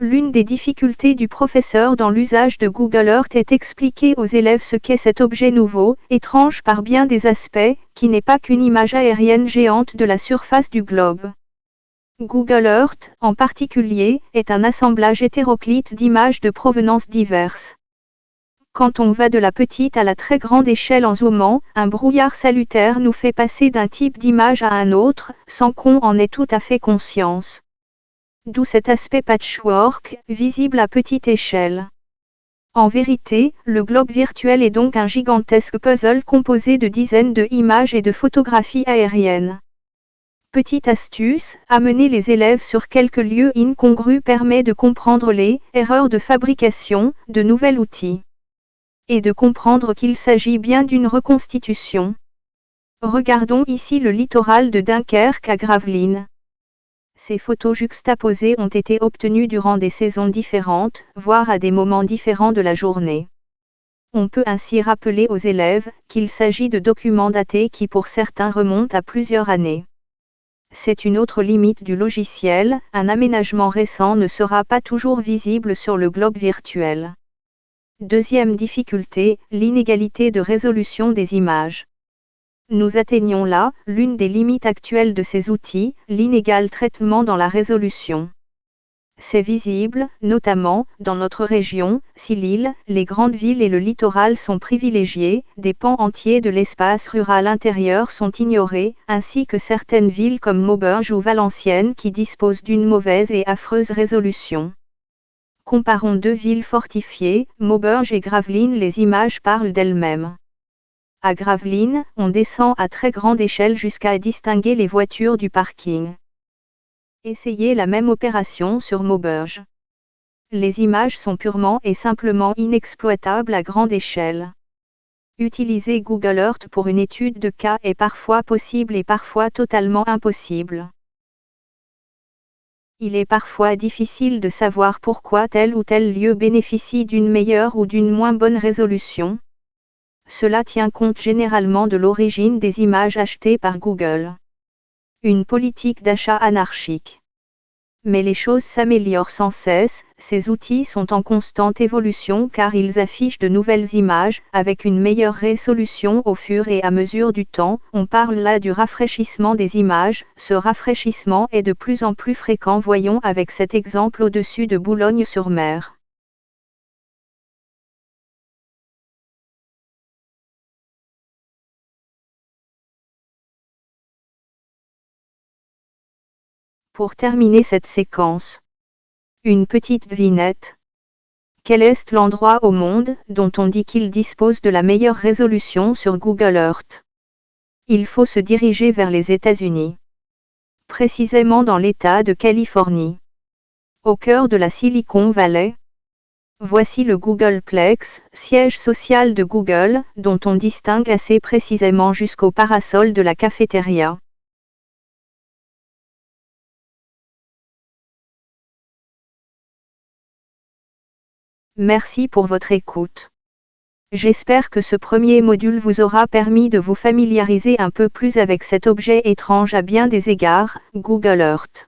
L'une des difficultés du professeur dans l'usage de Google Earth est expliquer aux élèves ce qu'est cet objet nouveau, étrange par bien des aspects, qui n'est pas qu'une image aérienne géante de la surface du globe. Google Earth, en particulier, est un assemblage hétéroclite d'images de provenance diverses. Quand on va de la petite à la très grande échelle en zoomant, un brouillard salutaire nous fait passer d'un type d'image à un autre, sans qu'on en ait tout à fait conscience. D'où cet aspect patchwork, visible à petite échelle. En vérité, le globe virtuel est donc un gigantesque puzzle composé de dizaines de images et de photographies aériennes. Petite astuce, amener les élèves sur quelques lieux incongrus permet de comprendre les erreurs de fabrication de nouveaux outils. Et de comprendre qu'il s'agit bien d'une reconstitution. Regardons ici le littoral de Dunkerque à Gravelines. Ces photos juxtaposées ont été obtenues durant des saisons différentes, voire à des moments différents de la journée. On peut ainsi rappeler aux élèves qu'il s'agit de documents datés qui pour certains remontent à plusieurs années. C'est une autre limite du logiciel, un aménagement récent ne sera pas toujours visible sur le globe virtuel. Deuxième difficulté, l'inégalité de résolution des images. Nous atteignons là l'une des limites actuelles de ces outils, l'inégal traitement dans la résolution. C'est visible, notamment, dans notre région, si l'île, les grandes villes et le littoral sont privilégiés, des pans entiers de l'espace rural intérieur sont ignorés, ainsi que certaines villes comme Maubeuge ou Valenciennes qui disposent d'une mauvaise et affreuse résolution. Comparons deux villes fortifiées, Maubeuge et Gravelines, les images parlent d'elles-mêmes. À Gravelines, on descend à très grande échelle jusqu'à distinguer les voitures du parking. Essayez la même opération sur Maubeuge. Les images sont purement et simplement inexploitables à grande échelle. Utiliser Google Earth pour une étude de cas est parfois possible et parfois totalement impossible. Il est parfois difficile de savoir pourquoi tel ou tel lieu bénéficie d'une meilleure ou d'une moins bonne résolution. Cela tient compte généralement de l'origine des images achetées par Google. Une politique d'achat anarchique. Mais les choses s'améliorent sans cesse, ces outils sont en constante évolution car ils affichent de nouvelles images, avec une meilleure résolution au fur et à mesure du temps. On parle là du rafraîchissement des images, ce rafraîchissement est de plus en plus fréquent. Voyons avec cet exemple au-dessus de Boulogne-sur-Mer. Pour terminer cette séquence, une petite devinette. Quel est l'endroit au monde dont on dit qu'il dispose de la meilleure résolution sur Google Earth? Il faut se diriger vers les États-Unis. Précisément dans l'État de Californie. Au cœur de la Silicon Valley. Voici le Googleplex, siège social de Google, dont on distingue assez précisément jusqu'au parasol de la cafétéria. Merci pour votre écoute. J'espère que ce premier module vous aura permis de vous familiariser un peu plus avec cet objet étrange à bien des égards, Google Earth.